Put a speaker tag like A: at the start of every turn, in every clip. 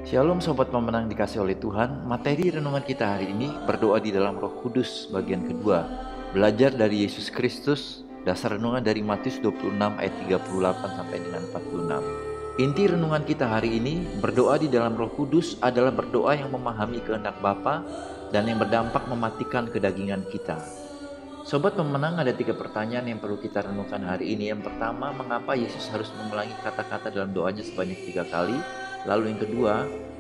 A: Shalom sobat pemenang dikasih oleh Tuhan. Materi renungan kita hari ini berdoa di dalam Roh Kudus bagian kedua. Belajar dari Yesus Kristus. Dasar renungan dari Matius 26 ayat 38 sampai dengan 46. Inti renungan kita hari ini, berdoa di dalam Roh Kudus adalah berdoa yang memahami kehendak Bapa dan yang berdampak mematikan kedagingan kita. Sobat pemenang, ada 3 pertanyaan yang perlu kita renungkan hari ini. Yang pertama, mengapa Yesus harus mengulangi kata-kata dalam doanya sebanyak 3 kali? Lalu yang kedua,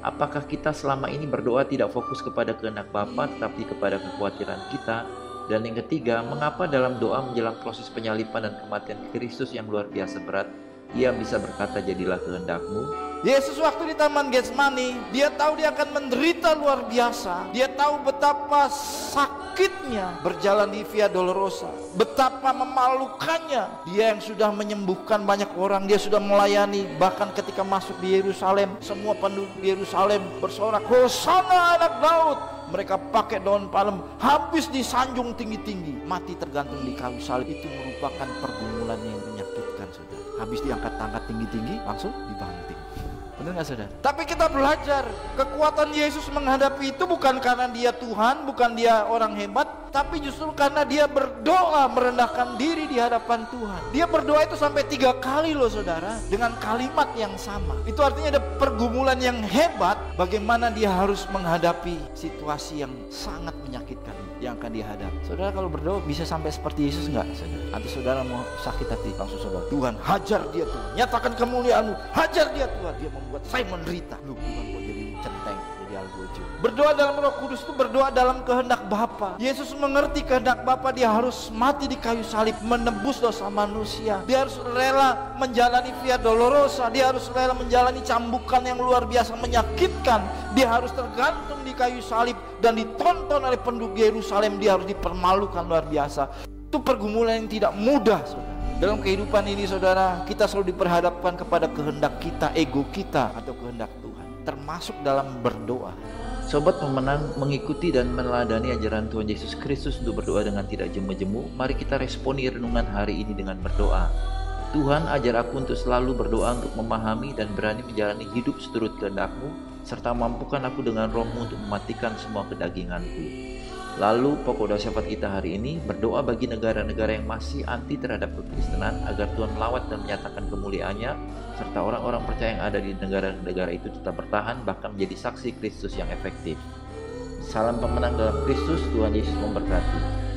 A: apakah kita selama ini berdoa tidak fokus kepada kehendak Bapa tetapi kepada kekhawatiran kita? Dan yang ketiga, mengapa dalam doa menjelang proses penyaliban dan kematian Kristus yang luar biasa berat, Ia bisa berkata, jadilah kehendak-Mu?
B: Yesus waktu di Taman Getsemani, dia tahu dia akan menderita luar biasa. Dia tahu betapa sakitnya berjalan di Via Dolorosa, betapa memalukannya. Dia yang sudah menyembuhkan banyak orang, dia sudah melayani. Bahkan ketika masuk di Yerusalem, semua penduduk di Yerusalem bersorak, Hosana anak Daud. Mereka pakai daun palem, habis disanjung tinggi-tinggi, mati tergantung di kayu salib. Itu merupakan pergumulan yang menyakitkan, saudara. Habis diangkat-angkat tinggi-tinggi, langsung dibanting. Benar nggak, saudara? Tapi kita belajar kekuatan Yesus menghadapi itu bukan karena dia Tuhan, bukan dia orang hebat, tapi justru karena dia berdoa merendahkan diri di hadapan Tuhan. Dia berdoa itu sampai 3 kali loh, saudara, dengan kalimat yang sama. Itu artinya ada pergumulan yang hebat, bagaimana dia harus menghadapi situasi yang sangat menyakitkan yang akan dihadapi. Saudara kalau berdoa bisa sampai seperti Yesus nggak, saudara? Atau saudara mau sakit hati, langsung saudara, Tuhan hajar dia Tuhan, nyatakan kemuliaan-Mu, hajar dia Tuhan, dia membuat saya menderita. Lu Tuhan kok jadi centeng, jadi algojo. Berdoa dalam Roh Kudus itu berdoa dalam kehendak Bapa. Yesus mengerti kehendak Bapa, dia harus mati di kayu salib menebus dosa manusia. Dia harus rela menjalani Via Dolorosa, dia harus rela menjalani cambukan yang luar biasa menyakitkan. Dia harus tergantung di kayu salib dan ditonton oleh penduduk Yerusalem. Dia harus dipermalukan luar biasa. Itu pergumulan yang tidak mudah, saudara. Dalam kehidupan ini, saudara, kita selalu diperhadapkan kepada kehendak kita, ego kita, atau kehendak Tuhan, termasuk dalam berdoa.
A: Sobat pemenang, mengikuti dan meneladani ajaran Tuhan Yesus Kristus untuk berdoa dengan tidak jemu-jemu. Mari kita responi renungan hari ini dengan berdoa. Tuhan, ajar aku untuk selalu berdoa untuk memahami dan berani menjalani hidup seturut kehendak-Mu, serta mampukan aku dengan Roh-Mu untuk mematikan semua kedaginganku. Lalu pokok doa syafaat kita hari ini, berdoa bagi negara-negara yang masih anti terhadap kekristenan agar Tuhan melawat dan menyatakan kemuliaan-Nya, serta orang-orang percaya yang ada di negara-negara itu tetap bertahan bahkan menjadi saksi Kristus yang efektif. Salam pemenang dalam Kristus, Tuhan Yesus memberkati.